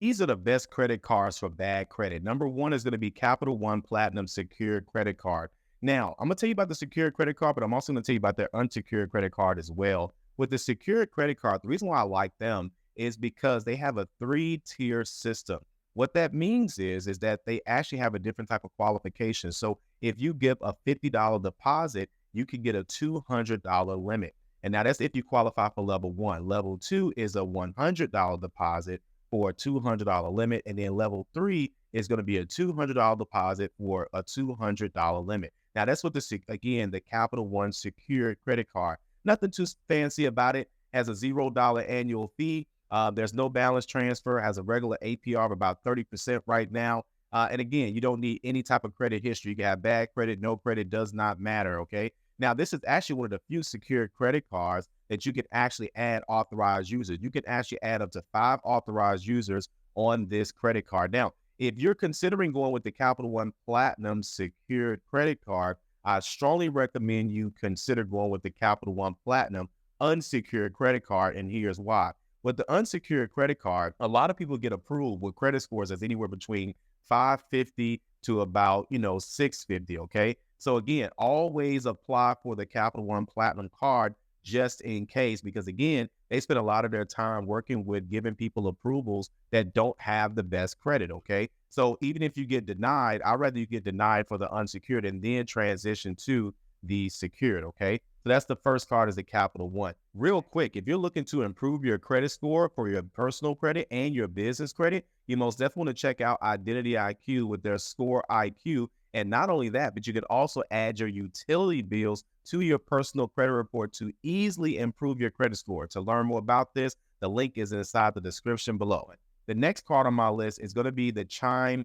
These are the best credit cards for bad credit. Number one is going to be Capital One Platinum Secured Credit Card. Now, I'm going to tell you about the secured credit card, but I'm also going to tell you about their unsecured credit card as well. With the secured credit card, the reason why I like them is because they have a three-tier system. What that means is that they actually have a different type of qualification. So if you give a $50 deposit, you can get a $200 limit. And now that's if you qualify for level one. Level two is a $100 deposit for a $200 limit. And then level three is going to be a $200 deposit for a $200 limit. Now that's what again, the Capital One secured credit card. Nothing too fancy about it. Has a $0 annual fee. There's no balance transfer. Has a regular APR of about 30% right now. And again, you don't need any type of credit history. You can have bad credit, no credit, does not matter. Okay. Now, this is actually one of the few secured credit cards that you can actually add authorized users. You can actually add up to 5 authorized users on this credit card. Now, if you're considering going with the Capital One Platinum secured credit card, I strongly recommend you consider going with the Capital One Platinum unsecured credit card, and here's why. With the unsecured credit card, a lot of people get approved with credit scores that's anywhere between 550 to about, 650, okay? So again, always apply for the Capital One Platinum card just in case, because again, they spend a lot of their time working with giving people approvals that don't have the best credit, okay? So even if you get denied, I'd rather you get denied for the unsecured and then transition to the secured, okay? So that's the first card is the Capital One. Real quick, if you're looking to improve your credit score for your personal credit and your business credit, you most definitely want to check out Identity IQ with their Score IQ. And not only that, but you can also add your utility bills to your personal credit report to easily improve your credit score. To learn more about this, the link is inside the description below. The next card on my list is going to be the Chime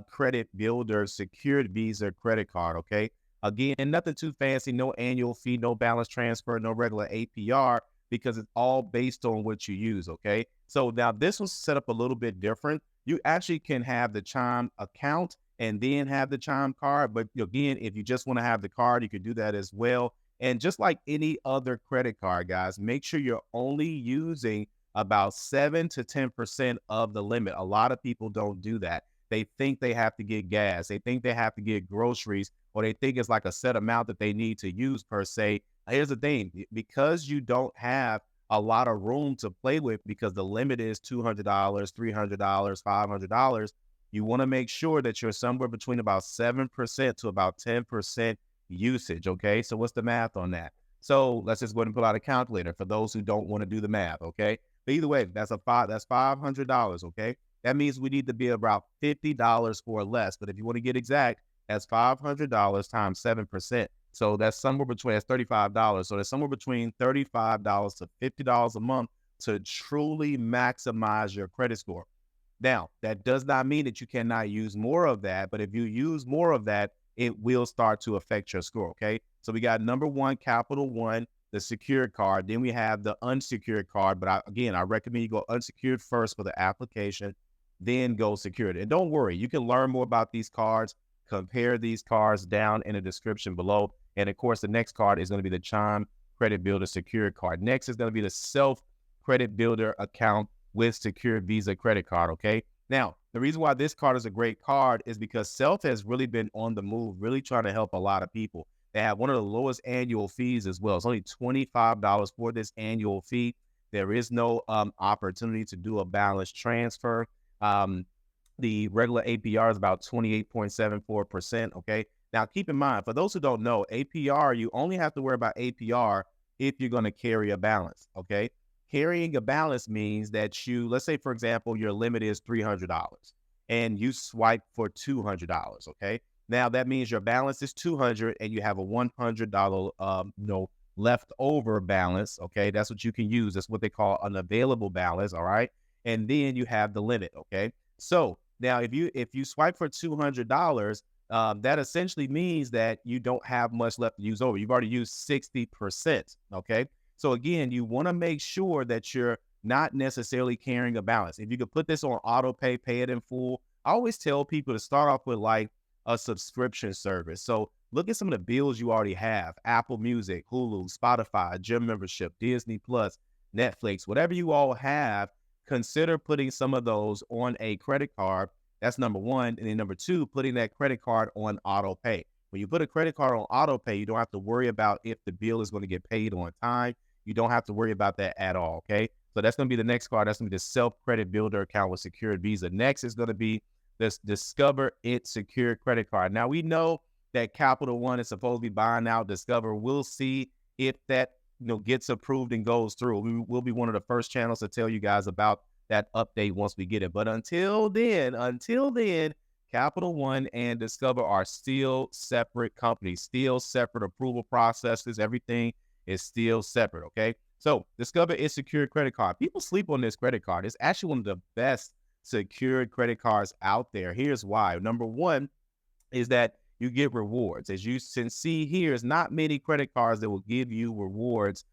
Credit Builder Secured Visa Credit Card, okay? Again, nothing too fancy, no annual fee, no balance transfer, no regular APR, because it's all based on what you use, okay? So now this one's set up a little bit different. You actually can have the Chime account and then have the Chime card. But again, if you just want to have the card, you can do that as well. And just like any other credit card, guys, make sure you're only using about 7 to 10% of the limit. A lot of people don't do that. They think they have to get gas. They think they have to get groceries, or they think it's like a set amount that they need to use per se. Here's the thing, because you don't have a lot of room to play with because the limit is $200, $300, $500, you want to make sure that you're somewhere between about 7% to about 10% usage, okay? So what's the math on that? So let's just go ahead and pull out a calculator for those who don't want to do the math, okay? But either way, that's $500, okay? That means we need to be about $50 or less. But if you want to get exact, that's $500 times 7%. So that's somewhere between, that's $35. So that's somewhere between $35 to $50 a month to truly maximize your credit score. Now, that does not mean that you cannot use more of that, but if you use more of that, it will start to affect your score, okay? So we got number one, Capital One, the secured card. Then we have the unsecured card, but again, I recommend you go unsecured first for the application, then go secured. And don't worry, you can learn more about these cards, compare these cards down in the description below. And of course, the next card is going to be the Chime Credit Builder Secured Card. Next is going to be the Self Credit Builder Account with Secured Visa Credit Card, okay? Now, the reason why this card is a great card is because Self has really been on the move, really trying to help a lot of people. They have one of the lowest annual fees as well. It's only $25 for this annual fee. There is no opportunity to do a balance transfer. The regular APR is about 28.74%, okay? Now, keep in mind, for those who don't know, APR, you only have to worry about APR if you're going to carry a balance, okay? Carrying a balance means that let's say, for example, your limit is $300 and you swipe for $200, okay? Now, that means your balance is $200 and you have a $100, leftover balance, okay? That's what you can use. That's what they call an available balance, all right? And then you have the limit, okay? So now if you swipe for $200, that essentially means that you don't have much left to use over. You've already used 60%, okay? So again, you want to make sure that you're not necessarily carrying a balance. If you could put this on auto pay, pay it in full. I always tell people to start off with like a subscription service. So look at some of the bills you already have: Apple Music, Hulu, Spotify, gym membership, Disney Plus, Netflix, whatever you all have. consider putting some of those on a credit card. That's number one. And then number two, putting that credit card on auto pay. When you put a credit card on auto pay, you don't have to worry about if the bill is going to get paid on time. You don't have to worry about that at all, okay? So that's going to be the next card. That's going to be the self-credit builder account with secured Visa. Next is going to be this Discover It secured credit card. Now, we know that Capital One is supposed to be buying out Discover. We'll see if that gets approved and goes through. We'll be one of the first channels to tell you guys about that update once we get it. But until then, Capital One and Discover are still separate companies, still separate approval processes. Everything is still separate, okay? So Discover is secured credit card. People sleep on this credit card. It's actually one of the best secured credit cards out there. Here's why. Number one is that you get rewards. As you can see here, there's not many credit cards that will give you rewards,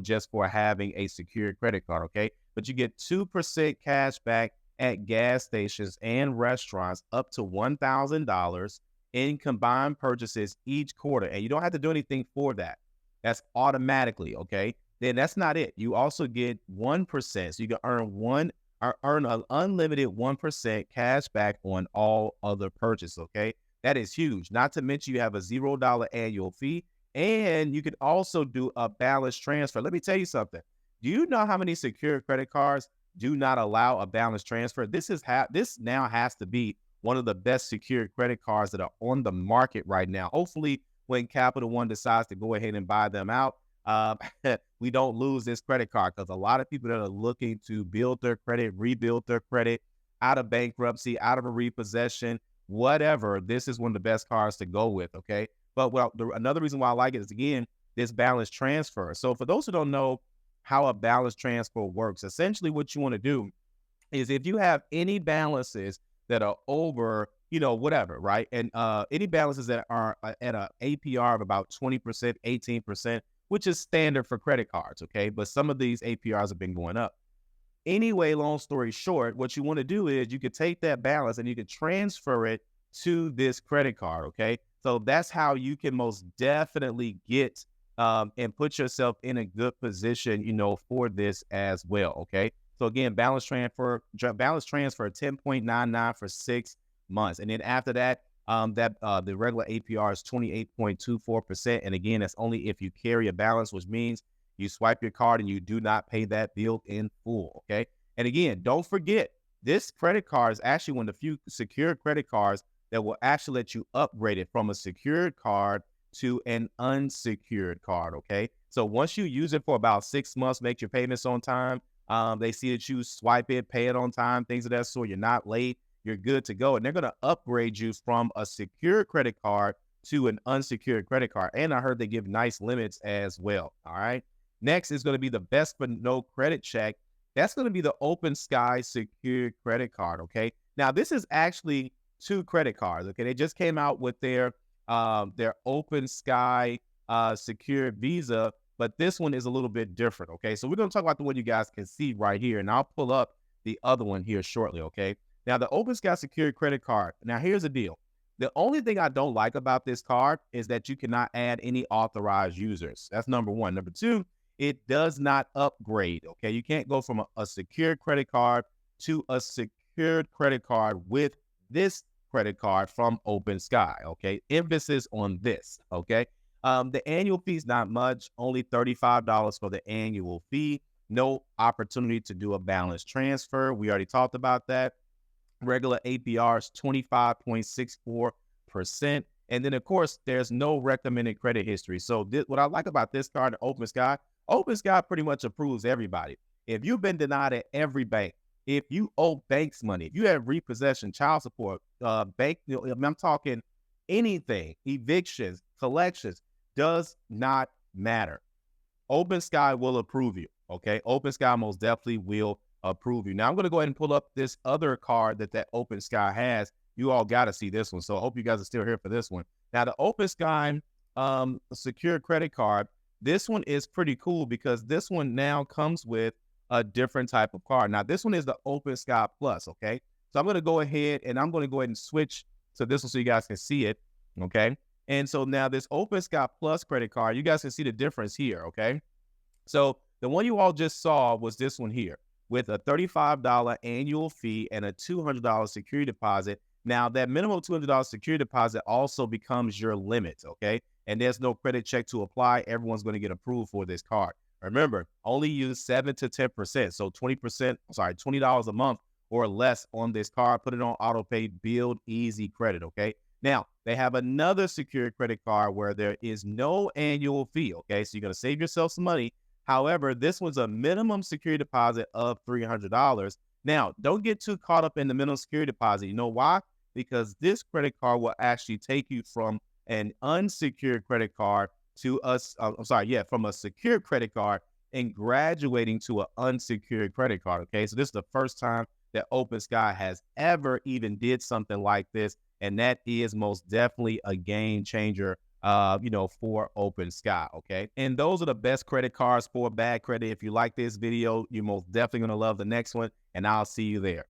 just for having a secured credit card, okay? But you get 2% cash back at gas stations and restaurants up to $1,000 in combined purchases each quarter. And you don't have to do anything for that. That's automatically, okay? Then that's not it. You also get 1%. So you can earn an unlimited 1% cash back on all other purchases, okay? That is huge. Not to mention you have a $0 annual fee, and you can also do a balance transfer. Let me tell you something. Do you know how many secured credit cards do not allow a balance transfer? This now has to be one of the best secured credit cards that are on the market right now. Hopefully, when Capital One decides to go ahead and buy them out, we don't lose this credit card, because a lot of people that are looking to build their credit, rebuild their credit out of bankruptcy, out of a repossession, whatever, this is one of the best cards to go with, okay? But another reason why I like it is, again, this balance transfer. So for those who don't know how a balance transfer works, essentially what you want to do is, if you have any balances that are over, whatever, right? And any balances that are at an APR of about 20%, 18%, which is standard for credit cards, okay? But some of these APRs have been going up. Anyway, long story short, what you want to do is you could take that balance and you could transfer it to this credit card, okay? So that's how you can most definitely get and put yourself in a good position, for this as well, okay? So again, balance transfer 10.99 for 6 months. And then after that, the regular APR is 28.24%. And again, that's only if you carry a balance, which means you swipe your card and you do not pay that bill in full, okay? And again, don't forget, this credit card is actually one of the few secured credit cards that will actually let you upgrade it from a secured card to an unsecured card, okay? So once you use it for about 6 months, make your payments on time, they see that you swipe it, pay it on time, things of that sort, you're not late, you're good to go. And they're going to upgrade you from a secured credit card to an unsecured credit card. And I heard they give nice limits as well, all right? Next is going to be the best but no credit check. That's going to be the OpenSky secured credit card, okay? Now, this is actually 2 credit cards, okay? They just came out with their OpenSky secured Visa, but this one is a little bit different, okay? So we're going to talk about the one you guys can see right here, and I'll pull up the other one here shortly, okay? Now, the OpenSky secured credit card. Now, here's the deal. The only thing I don't like about this card is that you cannot add any authorized users. That's number one. Number two, it does not upgrade, okay? You can't go from a secured credit card to a secured credit card with this credit card from OpenSky, okay? Emphasis on this, okay? The annual fee is not much, only $35 for the annual fee. No opportunity to do a balance transfer. We already talked about that. Regular APR is 25.64%. And then, of course, there's no recommended credit history. So what I like about this card, OpenSky pretty much approves everybody. If you've been denied at every bank, if you owe banks money, if you have repossession, child support, bank, I'm talking anything, evictions, collections, does not matter. OpenSky will approve you, okay? OpenSky most definitely will approve you. Now, I'm going to go ahead and pull up this other card that OpenSky has. You all got to see this one, so I hope you guys are still here for this one. Now, the OpenSky secure credit card, this one is pretty cool because this one now comes with a different type of card. Now, this one is the OpenSky Plus, okay? So I'm going to go ahead and switch to this one so you guys can see it, okay? And so now this OpenSky Plus credit card, you guys can see the difference here, okay? So the one you all just saw was this one here. with a $35 annual fee and a $200 security deposit. Now, that minimum $200 security deposit also becomes your limit, okay? And there's no credit check to apply. Everyone's going to get approved for this card. Remember, only use 7 to 10%. So $20 a month or less on this card. Put it on auto pay, build easy credit, okay? Now, they have another secure credit card where there is no annual fee, okay? So you're going to save yourself some money. However, this one's a minimum security deposit of $300. Now, don't get too caught up in the minimum security deposit. You know why? Because this credit card will actually take you from an unsecured credit card to us. From a secured credit card and graduating to an unsecured credit card. Okay, so this is the first time that OpenSky has ever even did something like this, and that is most definitely a game changer. For OpenSky, okay? And those are the best credit cards for bad credit. If you like this video, you're most definitely going to love the next one, and I'll see you there.